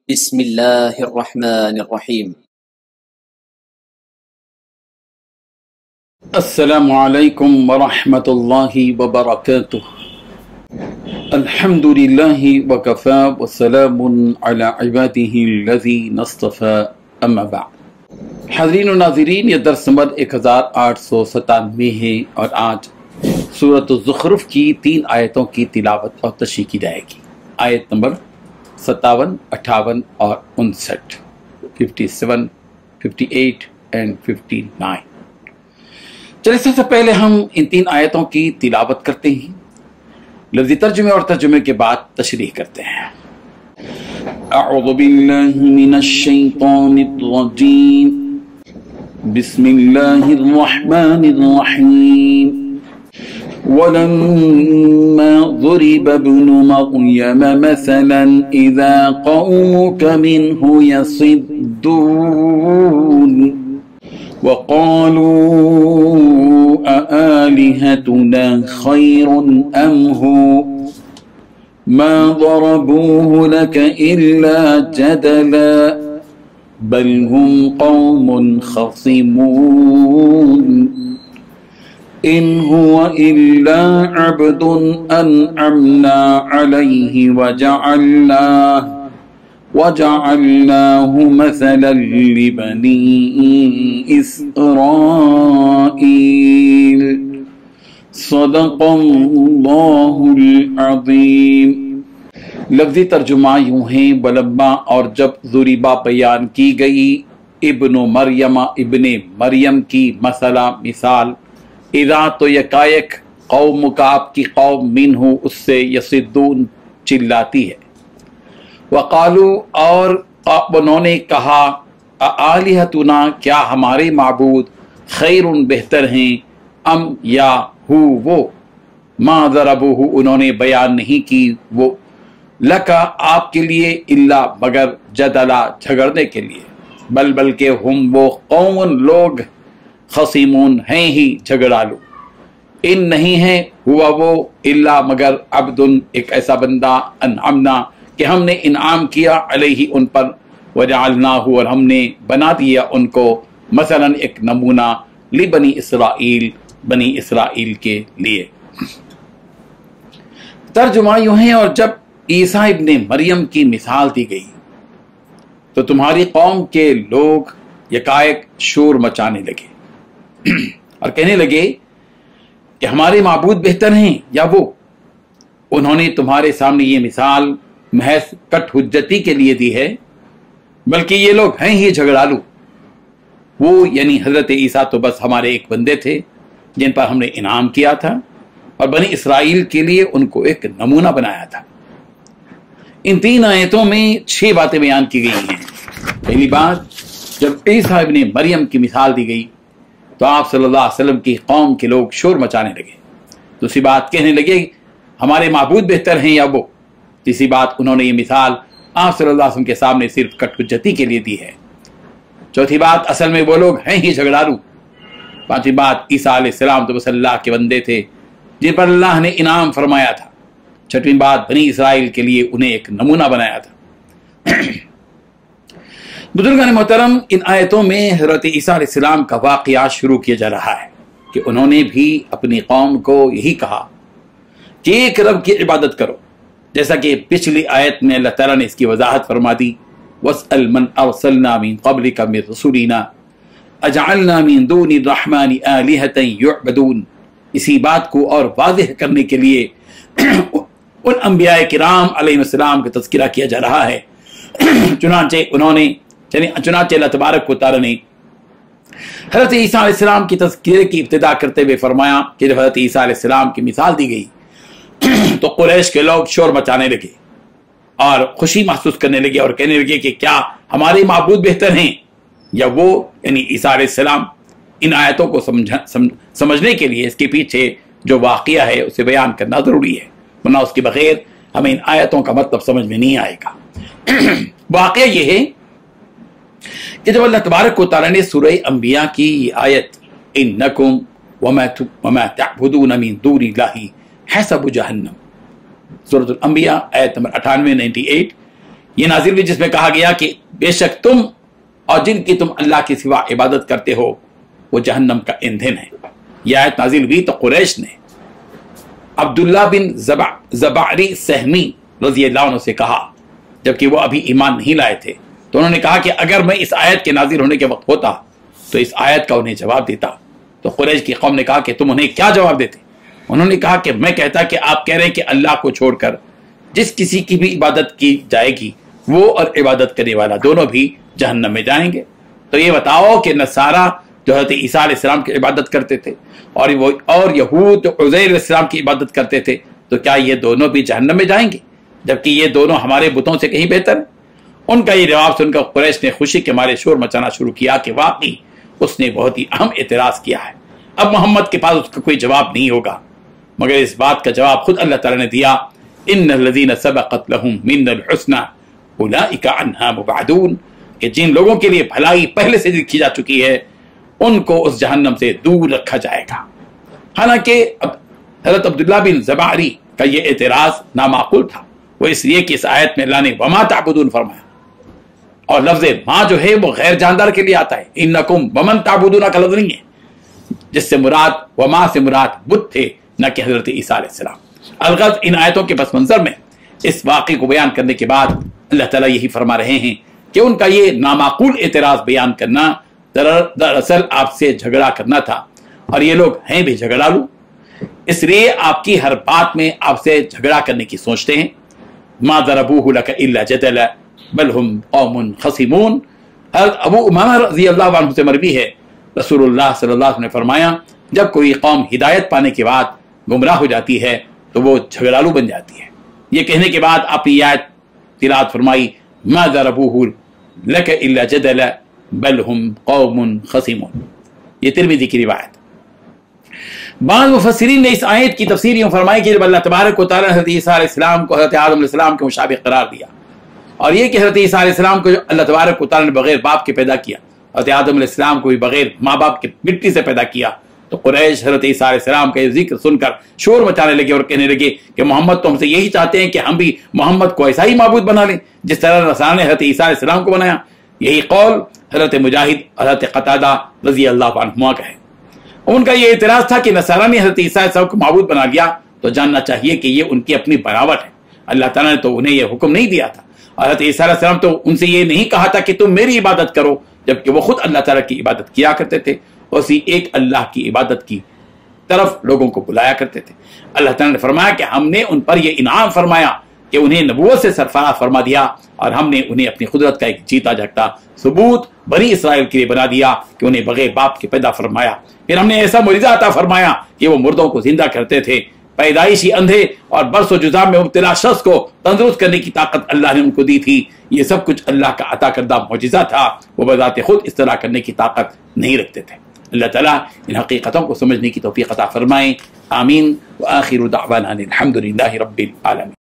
بسم اللہ الرحمن الرحیم۔ السلام علیکم ورحمۃ اللہ وبرکاتہ۔ الحمد للہ وکفی وسلام علی عبادہ الذین اصطفی، اما بعد۔ حاضرین و ناظرین، یہ درس نمبر 1897 ہے اور آج سورۃ الزخرف کی 3 آیتوں کی تلاوت اور تشریح کی جائے گی۔ آیت نمبر 57، 58 اور 59، 57، 58 and 59۔ چلے سب سے پہلے ہم ان 3 آیتوں کی تلاوت کرتے ہیں، لفظی ترجمے اور ترجمے کے بعد تشریح کرتے ہیں۔ اعوذ باللہ من الشیطان الرجیم، بسم اللہ الرحمن الرحیم۔ وَلَمَّا ضُرِبَ ابْنُ مَرْيَمَ مَثَلًا إِذَا قَوْمُكَ مِنْهُ يَصِدُّونَ وَقَالُوا أَآلِهَتُنَا خَيْرٌ أَمْ هُوَ مَا ضَرَبُوهُ لَكَ إِلَّا جَدَلًا بَلْ هُمْ قَوْمٌ خَصِمُونَ إِنْ هُوَ إِلَّا عَبْدٌ أَنْعَمْنَا عَلَيْهِ وَجَعَلْنَاهُ مَثَلًا لِبَنِي إِسْرَائِيلَ صدق اللہ العظیم۔ لفظی ترجمہ یوں ہیں، ولما اور جب ضربہ بیان کی گئی، ابن مریم ابن مریم کی مسئلہ مثال، اذا تو یکایک، قوم کا آپ کی قوم، منہ اس سے، یصدون چلاتی ہے، وقالو اور انہوں نے کہا، آلہتنا کیا ہمارے معبود، خیر بہتر ہیں، ام یا ہو وہ، ما ضربوہ انہوں نے بیان نہیں کی وہ، لکا آپ کے لیے، الا مگر، جدلا جھگڑنے کے لیے، بلکہ ہم وہ قوم لوگ، خصیمون ہیں ہی جھگڑالو، ان نہیں ہے ہوا وہ، الا مگر، عبد ایک ایسا بندہ، انعمنا کہ ہم نے انعام کیا، علیہ ان پر، وجعلناہ اور ہم نے بنا دیا ان کو، مثلا ایک نمونہ، لبنی اسرائیل بنی اسرائیل کے لیے۔ ترجمہ یوں ہے، اور جب عیسیٰ ابن مریم کی مثال دی گئی تو تمہاری قوم کے لوگ یکایک شور مچانے لگے اور کہنے لگے کہ ہمارے معبود بہتر ہیں یا وہ۔ انہوں نے تمہارے سامنے یہ مثال محض کٹ حجتی کے لیے دی ہے، بلکہ یہ لوگ ہیں ہی جھگڑالو۔ وہ یعنی حضرت عیسیٰ تو بس ہمارے ایک بندے تھے جن پر ہم نے انعام کیا تھا، اور بنی اسرائیل کے لیے ان کو ایک نمونہ بنایا تھا۔ ان 3 آیتوں میں 6 باتیں بیان کی گئی ہیں۔ پہلی بات، جب عیسیٰ ابن مریم کی مثال دی گئی تو آپ صلی اللہ علیہ وسلم کی قوم کے لوگ شور مچانے لگے۔ دوسری بات، کہنے لگے ہمارے معبود بہتر ہیں یا وہ۔ تیسری بات، انہوں نے یہ مثال آپ صلی اللہ علیہ وسلم کے سامنے صرف کٹ حجتی کے لیے دی ہے۔ چوتھی بات، اصل میں وہ لوگ ہیں ہی جھگڑالو۔ پانچویں بات، عیسیٰ علیہ السلام تو بس اللہ کے بندے تھے جن پر اللہ نے انعام فرمایا تھا۔ چھٹویں بات، بنی اسرائیل کے لیے انہیں ایک نمونہ بنایا تھا۔ بزرگان محترم، ان آیتوں میں حضرت عیسیٰ علیہ السلام کا واقعہ شروع کیا جا رہا ہے کہ انہوں نے بھی اپنی قوم کو یہی کہا کہ ایک رب کی عبادت کرو، جیسا کہ پچھلی آیت میں اللہ تعالیٰ نے اس کی وضاحت فرما دی، وَاسْأَلْ مَنْ أَرْسَلْنَا مِن قَبْلِكَ مِن رُسُلِنَا أَجْعَلْنَا مِن دُونِ الرَّحْمَنِ آلِهَةً يُعْبَدُونَ۔ اسی بات کو اور واضح کرنے کے لیے ان انبیاء کرام علیہ السلام کا تذکرہ کیا جا رہا ہے۔ چنانچہ اللہ تبارک و تعالیٰ نے حضرت عیسیٰ علیہ السلام کی تذکرے کی ابتدا کرتے ہوئے فرمایا کہ جب حضرت عیسیٰ علیہ السلام کی مثال دی گئی تو قریش کے لوگ شور مچانے لگے اور خوشی محسوس کرنے لگے اور کہنے لگے کہ کیا ہمارے معبود بہتر ہیں یا وہ، یعنی عیسیٰ علیہ السلام۔ ان آیتوں کو سمجھنے کے لیے اس کے پیچھے جو واقعہ ہے اسے بیان کرنا ضروری ہے، ورنہ اس کے بغیر ہمیں ان آیتوں کا مطلب سمجھ میں نہیں آئے گا۔ واقعہ یہ ہے کہ جب اللہ تبارک و تعالیٰ نے سورہ انبیاء کی آیت انکم وما تعبدون من دون اللہ حسب جہنم، سورۃ الانبیاء آیت نمبر 98، یہ نازل بھی جس میں کہا گیا کہ بے شک تم اور جن کی تم اللہ کے سوا عبادت کرتے ہو وہ جہنم کا ایندھن ہے۔ یہ آیت نازل ہوئی تو قریش نے عبداللہ بن زبعری سہمی رضی اللہ عنہ سے کہا، جبکہ وہ ابھی ایمان نہیں لائے تھے، تو انہوں نے کہا کہ اگر میں اس آیت کے نازل ہونے کے وقت ہوتا تو اس آیت کا انہیں جواب دیتا۔ تو قریش کی قوم نے کہا کہ تم انہیں کیا جواب دیتے؟ انہوں نے کہا کہ میں کہتا کہ آپ کہہ رہے ہیں کہ اللہ کو چھوڑ کر جس کسی کی بھی عبادت کی جائے گی وہ اور عبادت کرنے والا دونوں بھی جہنم میں جائیں گے۔ تو یہ بتاؤ کہ نصارہ جو حضرت عیسیٰ علیہ السلام کی عبادت کرتے تھے اور یہود جو عزیر علیہ السلام کی عبادت کرتے تھے، تو کیا یہ دونوں بھی جہنم میں جائیں گے جبکہ یہ دونوں ہمارے بتوں سے کہیں بہتر ہیں؟ ان کا یہ جواب سن کر قریش نے خوشی کے مارے شور مچانا شروع کیا کہ واقعی اس نے بہت ہی اہم اعتراض کیا ہے، اب محمد کے پاس اس کا کوئی جواب نہیں ہوگا، مگر اس بات کا جواب خود اللہ تعالیٰ نے دیا، ان الذین سبقت لہم من الحسنى اولئک عنہا مبعدون، کہ جن لوگوں کے لیے بھلائی پہلے سے لکھی جا چکی ہے ان کو اس جہنم سے دور رکھا جائے گا۔ حالانکہ حضرت عبداللہ بن زبعری کا یہ اعتراض نامعقول تھا، وہ اس لیے کہ اس آیت میں اللہ نے وما تعبدون فرمایا، اور لفظ ما جو ہے وہ غیر جاندار کے لیے آتا ہے، انکم ومن تعبدون کا لفظ نہیں ہے، جس سے مراد وما سے مراد بت تھے نہ کہ حضرت عیسیٰ علیہ السلام۔ الغرض ان آیتوں کے پس منظر میں اس واقعے کو بیان کرنے کے بعد اللہ تعالیٰ یہی فرما رہے ہیں کہ ان کا یہ نامعقول اعتراض بیان کرنا دراصل آپ سے جھگڑا کرنا تھا، اور یہ لوگ ہیں بھی جھگڑالو، اس لیے آپ کی ہر بات میں آپ سے جھگڑا کرنے کی سوچتے ہیں۔ ما ضربوہ لک الا جدلا بل ہم قوم خصمون۔ حضرت ابو امامہ رضی اللہ عنہ سے مروی ہے، رسول اللہ صلی اللہ علیہ وسلم نے فرمایا جب کوئی قوم ہدایت پانے کے بعد گمراہ ہو جاتی ہے تو وہ جھگڑالو بن جاتی ہے۔ یہ کہنے کے بعد آپ نے یہ آیت تلاوت فرمائی، ما ضربوہ لک الا جدلا بل ہم قوم خصمون۔ یہ ترمذی کی روایت۔ بعض مفسرین نے اس آیت کی تفسیر یوں فرمائی کہ جب اللہ تبارک و تعالیٰ نے حضرت عیسیٰ علیہ السلام کو حضرت آدم علیہ السلام کے مشابہ قرار دیا، اور یہ کہ حضرت عیسیٰ علیہ السلام کو جو اللہ تبارک و تعالیٰ نے بغیر باپ کے پیدا کیا، حضرت آدم علیہ السلام کو بھی بغیر ماں باپ کے مٹی سے پیدا کیا، تو قریش حضرت عیسیٰ علیہ السلام کا یہ ذکر سن کر شور مچانے لگے اور کہنے لگے کہ محمد تو ہم سے یہی چاہتے ہیں کہ ہم بھی محمد کو ایسا ہی معبود بنا لیں جس طرح نصارہ نے حضرت عیسیٰ علیہ السلام کو بنایا۔ یہی قول حضرت مجاہد اور حضرت قتادہ رضی اللہ عنہما کا ہے۔ ان کا یہ اعتراض تھا کہ نصارہ نے حضرت عیسیٰ علیہ السلام کو معبود بنا لیا تو جاننا چاہیے کہ یہ ان کی اپنی بناوٹ ہے، اللہ تعالیٰ نے تو انہیں یہ حکم نہیں دیا تھا، اور حضرت عیسیٰ علیہ السلام تو ان سے یہ نہیں کہا تھا کہ تم میری عبادت کرو، جبکہ وہ خود اللہ تعالیٰ کی عبادت کیا کرتے تھے، اسی ایک اللہ کی عبادت کی طرف لوگوں کو بلایا کرتے تھے۔ اللہ تعالیٰ نے فرمایا کہ ہم نے ان پر یہ انعام فرمایا کہ انہیں نبوت سے سرفراز فرما دیا، اور ہم نے انہیں اپنی قدرت کا ایک جیتا جگتا ثبوت بنی اسرائیل کے لیے بنا دیا کہ انہیں بغیر باپ کے پیدا فرمایا۔ پھر ہم نے ایسا معجزہ عطا فرمایا کہ وہ مردوں کو زندہ کرتے تھے، پیدائشی اندھے اور برس و جذام میں مبتلا شخص کو تندرست کرنے کی طاقت اللہ نے ان کو دی تھی۔ یہ سب کچھ اللہ کا عطا کردہ معجزہ تھا، وہ بذات خود اس طرح کرنے کی طاقت نہیں رکھتے تھے۔ اللہ تعالیٰ ان حقیقتوں کو سمجھنے کی توفیق عطا فرمائے، آمین۔ وآخر دعوانا الحمد للہ رب العالمین۔